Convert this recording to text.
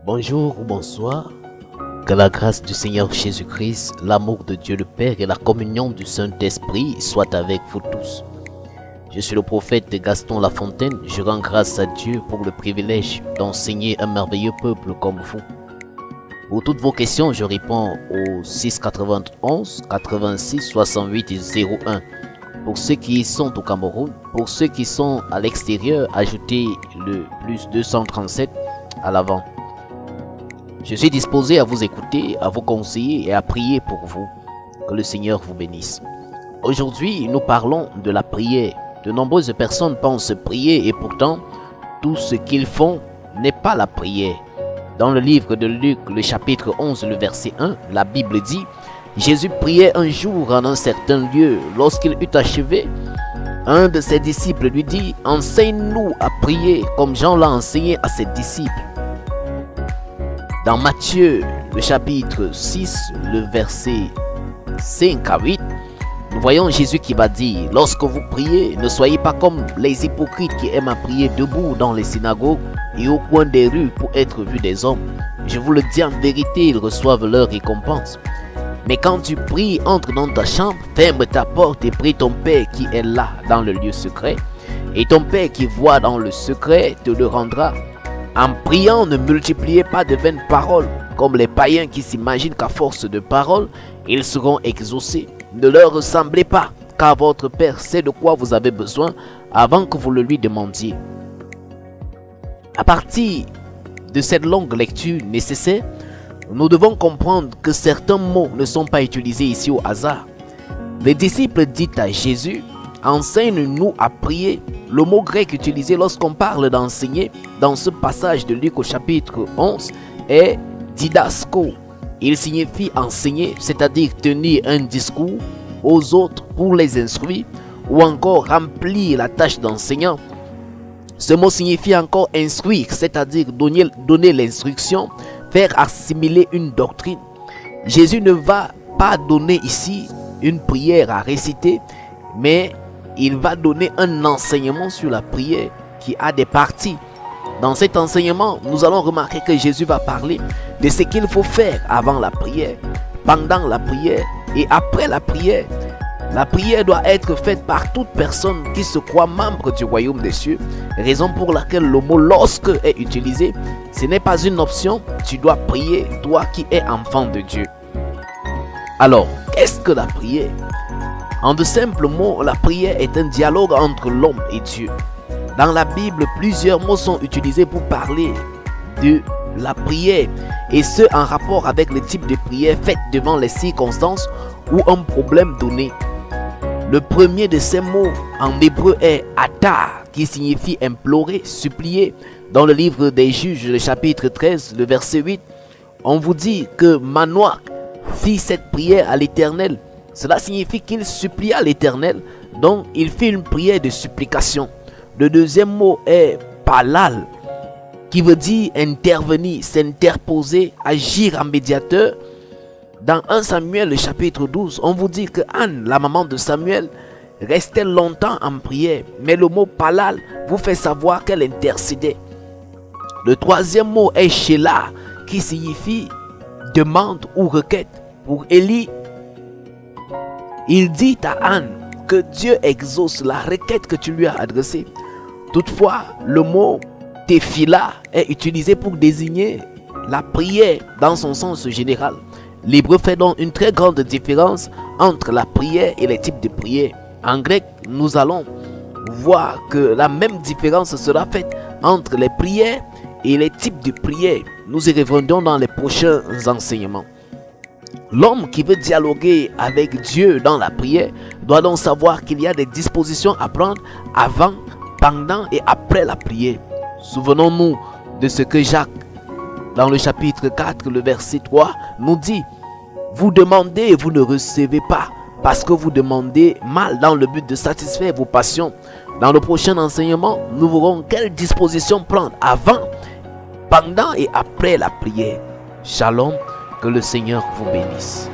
Bonjour ou bonsoir, que la grâce du Seigneur Jésus-Christ, l'amour de Dieu le Père et la communion du Saint-Esprit soient avec vous tous. Je suis le prophète Gaston Lafontaine, je rends grâce à Dieu pour le privilège d'enseigner un merveilleux peuple comme vous. Pour toutes vos questions, je réponds au 691 86 68 01. Pour ceux qui sont au Cameroun, pour ceux qui sont à l'extérieur, ajoutez le plus 237 à l'avant. Je suis disposé à vous écouter, à vous conseiller et à prier pour vous. Que le Seigneur vous bénisse. Aujourd'hui, nous parlons de la prière. De nombreuses personnes pensent prier et pourtant, tout ce qu'ils font n'est pas la prière. Dans le livre de Luc, le chapitre 11, le verset 1, la Bible dit « Jésus priait un jour en un certain lieu. Lorsqu'il eut achevé, un de ses disciples lui dit « Enseigne-nous à prier comme Jean l'a enseigné à ses disciples. » Dans Matthieu, le chapitre 6, le verset 5 à 8, nous voyons Jésus qui va dire « Lorsque vous priez, ne soyez pas comme les hypocrites qui aiment à prier debout dans les synagogues et au coin des rues pour être vus des hommes. Je vous le dis en vérité, ils reçoivent leur récompense. Mais quand tu pries, entre dans ta chambre, ferme ta porte et prie ton Père qui est là dans le lieu secret. Et ton Père qui voit dans le secret te le rendra. En priant, ne multipliez pas de vaines paroles, comme les païens qui s'imaginent qu'à force de paroles, ils seront exaucés. Ne leur ressemblez pas, car votre Père sait de quoi vous avez besoin avant que vous le lui demandiez. » À partir de cette longue lecture nécessaire, nous devons comprendre que certains mots ne sont pas utilisés ici au hasard. Les disciples disent à Jésus « Enseigne-nous à prier ». Le mot grec utilisé lorsqu'on parle d'enseigner dans ce passage de Luc au chapitre 11 est didasko. Il signifie enseigner, c'est-à-dire tenir un discours aux autres pour les instruire ou encore remplir la tâche d'enseignant. Ce mot signifie encore instruire, c'est-à-dire donner l'instruction, faire assimiler une doctrine. Jésus ne va pas donner ici une prière à réciter, mais il va donner un enseignement sur la prière qui a des parties. Dans cet enseignement, nous allons remarquer que Jésus va parler de ce qu'il faut faire avant la prière, pendant la prière et après la prière. La prière doit être faite par toute personne qui se croit membre du royaume des cieux, raison pour laquelle le mot « lorsque » est utilisé. Ce n'est pas une option, tu dois prier, toi qui es enfant de Dieu. Alors, qu'est-ce que la prière? En de simples mots, la prière est un dialogue entre l'homme et Dieu. Dans la Bible, plusieurs mots sont utilisés pour parler de la prière, et ce en rapport avec le type de prière faite devant les circonstances ou un problème donné. Le premier de ces mots en hébreu est atar, qui signifie implorer, supplier. Dans le livre des Juges, le chapitre 13, le verset 8, on vous dit que Manoach fit cette prière à l'Éternel. Cela signifie qu'il supplia l'Éternel, donc il fit une prière de supplication. Le deuxième mot est palal, qui veut dire intervenir, s'interposer, agir en médiateur. Dans 1 Samuel, le chapitre 12, on vous dit que Anne, la maman de Samuel, restait longtemps en prière. Mais le mot palal vous fait savoir qu'elle intercédait. Le troisième mot est Shelah, qui signifie demande ou requête. Pour Élie, il dit à Anne que Dieu exauce la requête que tu lui as adressée. Toutefois, le mot tefila est utilisé pour désigner la prière dans son sens général. L'hébreu fait donc une très grande différence entre la prière et les types de prière. En grec, nous allons voir que la même différence sera faite entre les prières et les types de prières. Nous y reviendrons dans les prochains enseignements. L'homme qui veut dialoguer avec Dieu dans la prière doit donc savoir qu'il y a des dispositions à prendre avant, pendant et après la prière. Souvenons-nous de ce que Jacques, dans le chapitre 4, le verset 3, nous dit « Vous demandez et vous ne recevez pas, parce que vous demandez mal dans le but de satisfaire vos passions. » Dans le prochain enseignement, nous verrons quelles dispositions prendre avant, pendant et après la prière. Shalom, que le Seigneur vous bénisse.